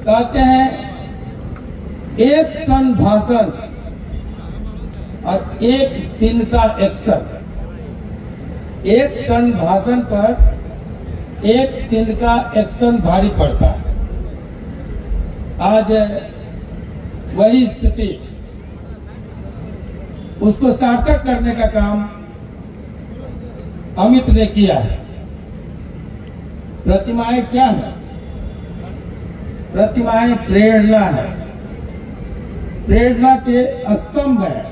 कहते हैं एक टन भाषण और एक दिन का एक्शन। एक टन भाषण पर एक दिन का एक्शन भारी पड़ता है। आज वही स्थिति, उसको सार्थक करने का काम अमित ने किया है। प्रतिमाएं क्या है? प्रतिमाएं प्रेरणा है, प्रेरणा के स्तंभ है।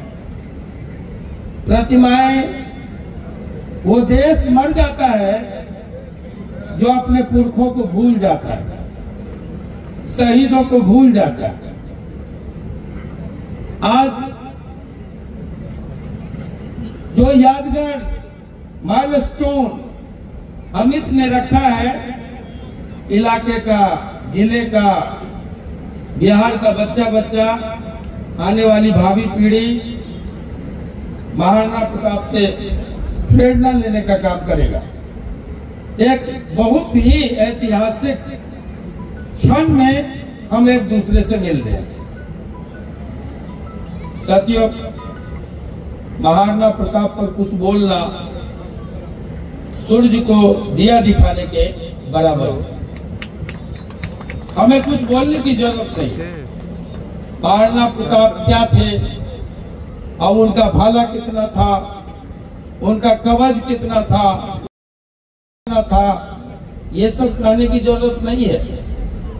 प्रतिमाएं, वो देश मर जाता है जो अपने पुरखों को भूल जाता है, शहीदों को भूल जाता है। आज जो यादगार माइलस्टोन अमित ने रखा है, इलाके का, जिले का, बिहार का बच्चा बच्चा, आने वाली भावी पीढ़ी महाराणा प्रताप से प्रेरणा लेने का काम करेगा। एक बहुत ही ऐतिहासिक क्षण में हम एक दूसरे से मिल रहे हैं। साथियों, महाराणा प्रताप पर कुछ बोलना सूरज को दिया दिखाने के बराबर है। हमें कुछ बोलने की जरूरत नहीं। महाराणा प्रताप क्या थे और उनका भाला कितना था, उनका कवच कितना था, ये सब कहने की जरूरत नहीं है।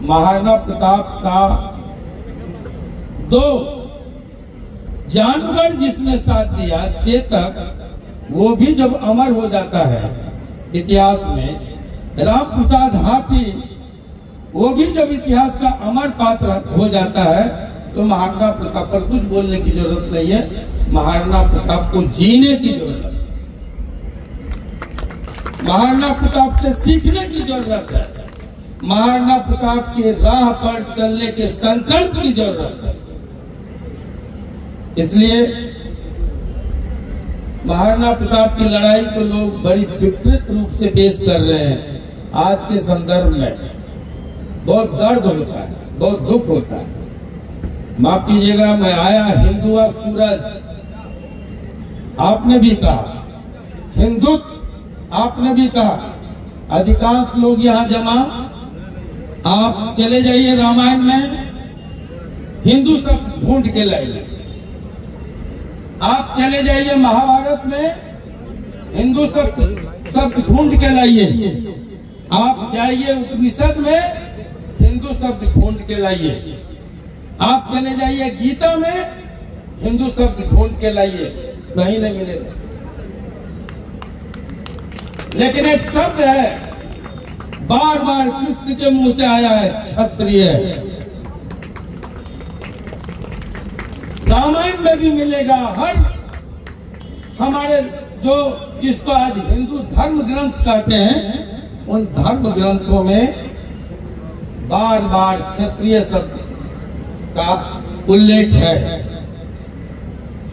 महाराणा प्रताप का दो जानवर जिसने साथ दिया, चेतक, वो भी जब अमर हो जाता है इतिहास में, राम प्रसाद हाथी, वो भी जब इतिहास का अमर पात्र हो जाता है, तो महाराणा प्रताप पर कुछ बोलने की जरूरत नहीं है। महाराणा प्रताप को जीने की जरूरत है, महाराणा प्रताप से सीखने की जरूरत है, महाराणा प्रताप के राह पर चलने के संकल्प की जरूरत है। इसलिए महाराणा प्रताप की लड़ाई को लोग बड़ी विकृत रूप से पेश कर रहे हैं। आज के संदर्भ में बहुत दर्द होता है, बहुत दुख होता है। माफ कीजिएगा, मैं आया हिंदुआ सूरज, आपने भी कहा, हिंदुत्व आपने भी कहा। अधिकांश लोग यहाँ जमा, आप चले जाइए रामायण में, हिंदू शब्द ढूंढ के लाइए। आप चले जाइए महाभारत में, हिंदू शब्द ढूंढ के लाइए। आप जाइए उपनिषद में, हिंदू शब्द ढूंढ के लाइए। आप चले जाइए गीता में, हिंदू शब्द ढूंढ के लाइए, कहीं नहीं मिलेगा। लेकिन एक शब्द है, बार बार कृष्ण के मुंह से आया है, क्षत्रिय। रामायण में भी मिलेगा। हर हमारे जो जिसको आज हिंदू धर्म ग्रंथ कहते हैं, उन धर्म ग्रंथों में बार बार क्षत्रिय शब्द का उल्लेख है।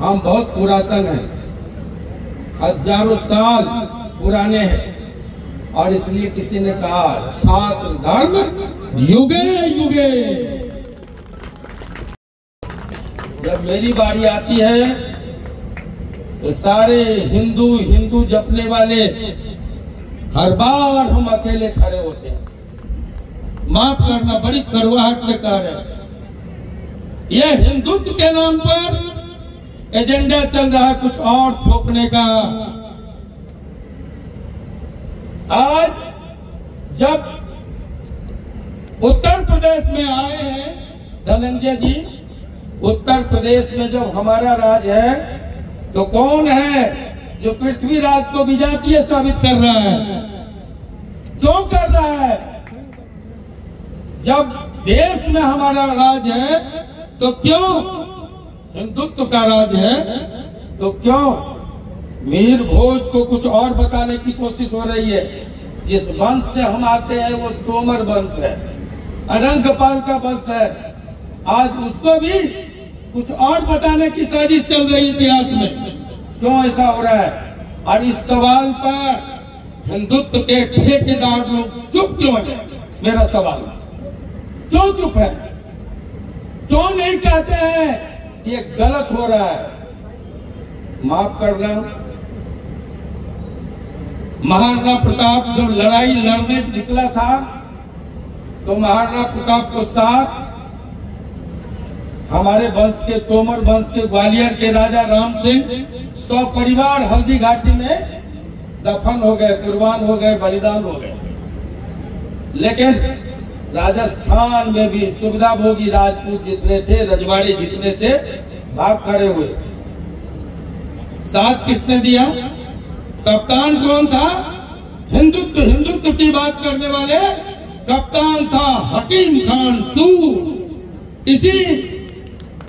हम बहुत पुरातन हैं, हजारों साल पुराने हैं, और इसलिए किसी ने कहा छात्र धर्म युगे युगे। जब मेरी बारी आती है तो सारे हिंदू जपने वाले हर बार हम अकेले खड़े होते हैं। माफ करना, बड़ी कड़वाहट से कह रहे हैं। यह हिंदुत्व के नाम पर एजेंडा चल रहा है कुछ और थोपने का। आज जब उत्तर प्रदेश में आए हैं धनंजय जी, उत्तर प्रदेश में जब हमारा राज है, तो कौन है जो पृथ्वीराज को विजातीय साबित कर रहा है? क्यों कर रहा है? जब देश में हमारा राज है तो क्यों हिंदुत्व का राज है, तो क्यों मीर भोज को कुछ और बताने की कोशिश हो रही है? जिस वंश से हम आते हैं वो तोमर वंश है, अनंगपाल का वंश है। आज उसको भी कुछ और बताने की साजिश चल रही है इतिहास में। क्यों ऐसा हो रहा है? और इस सवाल पर हिंदुत्व के ठेकेदार लोग चुप क्यों हैं? मेरा सवाल। क्यों चुप है? क्यों नहीं कहते हैं ये गलत हो रहा है? माफ करना, महाराणा प्रताप जब लड़ाई लड़ने निकला था तो महाराणा प्रताप को साथ हमारे वंश के, तोमर वंश के, ग्वालियर के राजा राम सिंह 100 परिवार हल्दी घाटी में दफन हो गए, कुर्बान हो गए, बलिदान हो गए। लेकिन राजस्थान में भी सुविधा भोगी राजपूत जितने थे, रजवाड़े जितने थे, भाग खड़े हुए। साथ किसने दिया? कप्तान कौन था? हिंदुत्व की बात करने वाले कप्तान था हकीम खान सूर। इसी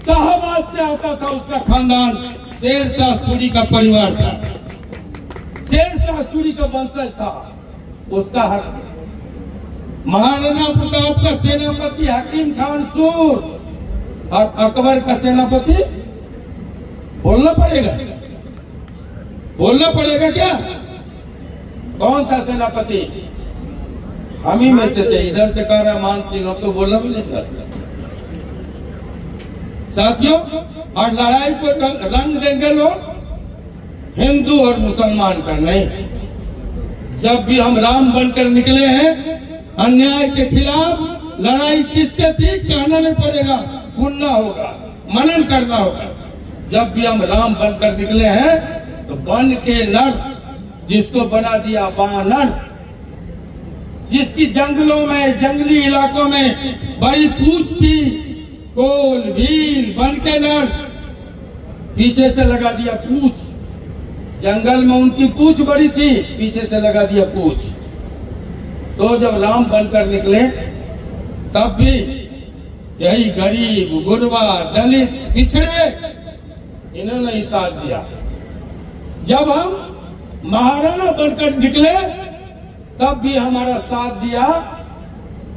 शाहबाद से आता था उसका खानदान, शेरशाह सूरी का परिवार था, शेरशाह सूरी का वंशज था। उसका हक महाराणा प्रताप का सेनापति हकीम खान सूर और अकबर का सेनापति, बोलना पड़ेगा, बोलना पड़ेगा क्या? कौन था सेनापति? हम ही में से थे। इधर से कह रहा मान सिंह, हम तो बोलना भी नहीं चाहते साथियों। और लड़ाई को रंग देंगे लोग हिंदू और मुसलमान का नहीं। जब भी हम राम बनकर निकले हैं, अन्याय के खिलाफ लड़ाई किससे थी? कहना नहीं पड़ेगा, सुनना होगा, मनन करना होगा। जब भी हम राम बनकर निकले हैं तो बन के नर, जिसको बना दिया वानर, जिसकी जंगलों में, जंगली इलाकों में बड़ी पूछ थी, कोल भील बन के नर, पीछे से लगा दिया पूछ। जंगल में उनकी पूछ बड़ी थी, पीछे से लगा दिया पूछ। तो जब राम बनकर निकले तब भी यही गरीब, गुरबा, दलित, पिछड़े, इन्होंने ही साथ दिया। जब हम महाराणा बनकर निकले तब भी हमारा साथ दिया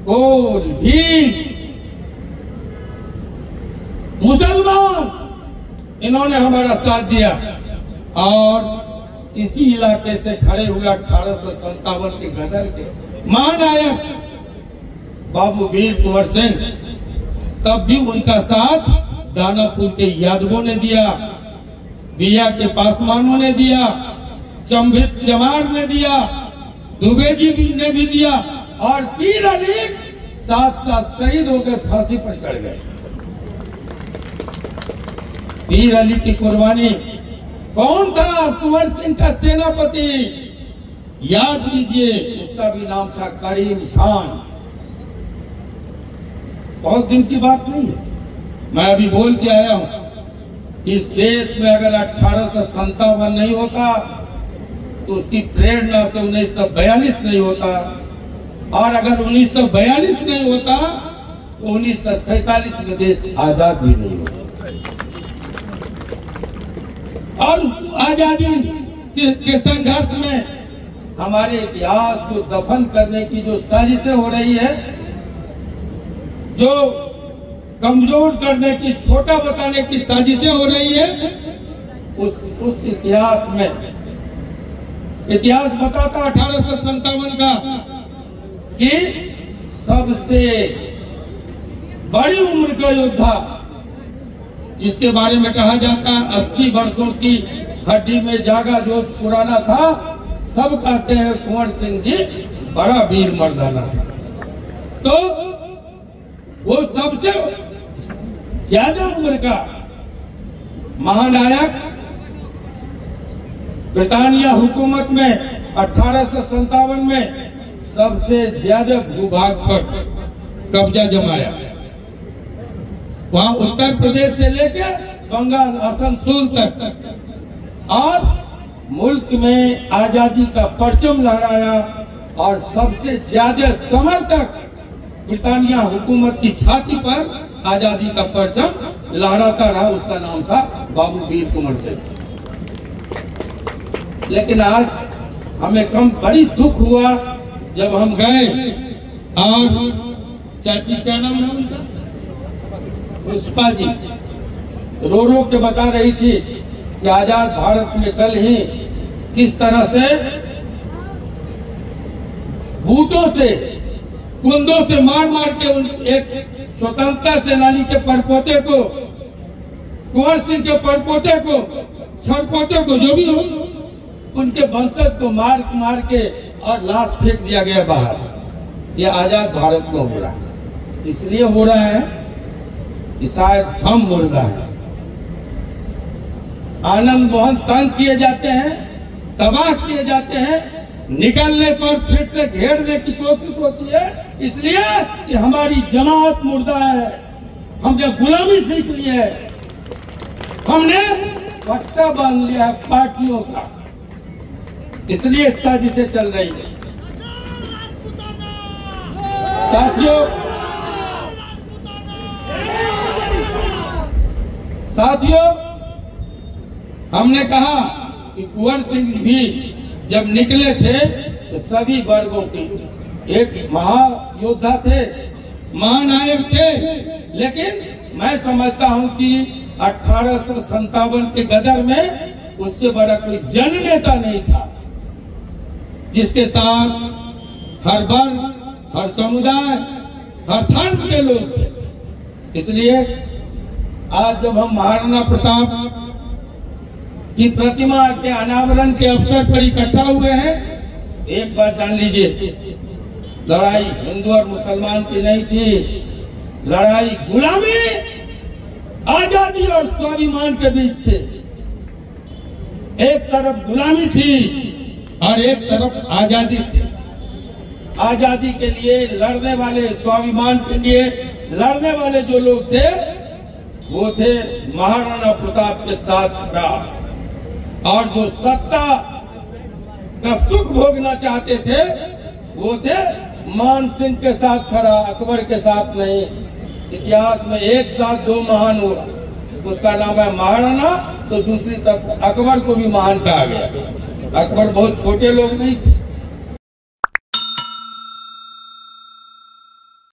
कोल भील, मुसलमान, इन्होंने हमारा साथ दिया। और इसी इलाके से खड़े हुए 1857 के गदर के महानायक बाबू वीर कुंवर सिंह, तब भी उनका साथ दानापुर के यादवों ने दिया, बिया के पासवानों ने दिया, चंभित चमार ने दिया, दुबे जी ने भी दिया, और पीर अली साथ साथ शहीद हो गए, फांसी पर चढ़ गए। पीर अली की कुर्बानी कौन था? कुंवर सिंह का सेनापति, याद कीजिए, उसका भी नाम था करीम खान। बहुत दिन की बात नहीं है, मैं अभी बोल के आया हूं। इस देश में अगर 1857 नहीं होता तो उसकी प्रेरणा से 1942 नहीं होता, और अगर 1942 नहीं होता तो 1947 में देश आजाद भी नहीं होता। और आजादी के संघर्ष में हमारे इतिहास को दफन करने की जो साजिशें हो रही है, जो कमजोर करने की, छोटा बताने की साजिशें हो रही है, उस इतिहास में, इतिहास बताता 1857 का कि सबसे बड़ी उम्र का योद्धा, जिसके बारे में कहा जाता है 80 वर्षों की हड्डी में जागा जोश पुराना था, सब कहते हैं कुंवर सिंह जी बड़ा वीर मर्दाना था। तो वो सबसे ज्यादा उम्र का महानायक ब्रिटानिया हुकूमत में 1857 में सबसे ज्यादा भूभाग पर कब्जा जमाया। वहां उत्तर प्रदेश से लेकर बंगाल, आसनसोल तक, और मुल्क में आजादी का परचम लहराया, और सबसे ज्यादा समय तक ब्रिटानिया हुकूमत की छाती पर आजादी का परचम लहराता रहा। उसका नाम था बाबू वीर कुंवर सिंह। लेकिन आज हमें कम बड़ी दुख हुआ जब हम गए, और चाची क्या नाम है उनका, पुष्पा जी रो के बता रही थी कि आजाद भारत में कल ही किस तरह से बूटों से कुंदों से मार मार के एक स्वतंत्रता सेनानी के परपोते को, कुंवर सिंह के परपोते को, छरपोते को, जो भी हो, उनके वंशज को मार मार के और लाश फेंक दिया गया बाहर। ये आजाद भारत में हो रहा है। इसलिए हो रहा है कि शायद हम मुर्दा हैं। आनंद मोहन तंग किए जाते हैं, तबाह किए जाते हैं, निकलने पर फिर से घेरने की कोशिश होती है, इसलिए कि हमारी जमात मुर्दा है। हमने गुलामी सीख ली है, हमने पट्टा बांध लिया है पार्टियों का, इसलिए साजिशें चल रही है। साथियों, हमने कहा कि कुंवर सिंह भी जब निकले थे तो सभी वर्गों के एक महायोद्धा थे, महानायक थे, लेकिन मैं समझता हूं कि 1857 के गदर में उससे बड़ा कोई जननेता नहीं था जिसके साथ हर वर्ग, हर समुदाय, हर धर्म के लोग थे। इसलिए आज जब हम महाराणा प्रताप की प्रतिमा के अनावरण के अवसर पर इकट्ठा हुए हैं, एक बात जान लीजिए, लड़ाई हिंदू और मुसलमान की नहीं थी, लड़ाई गुलामी, आजादी और स्वाभिमान के बीच थे। एक तरफ गुलामी थी और एक तरफ आजादी थी। आजादी के लिए लड़ने वाले, स्वाभिमान के लिए लड़ने वाले जो लोग थे वो थे महाराणा प्रताप के साथ खड़ा, और जो सत्ता का सुख भोगना चाहते थे वो थे मान सिंह के साथ खड़ा, अकबर के साथ नहीं। इतिहास में एक साथ दो महान हुआ, उसका नाम है महाराणा, तो दूसरी तरफ अकबर को भी महान कहा गया। अकबर बहुत छोटे लोग नहीं थे,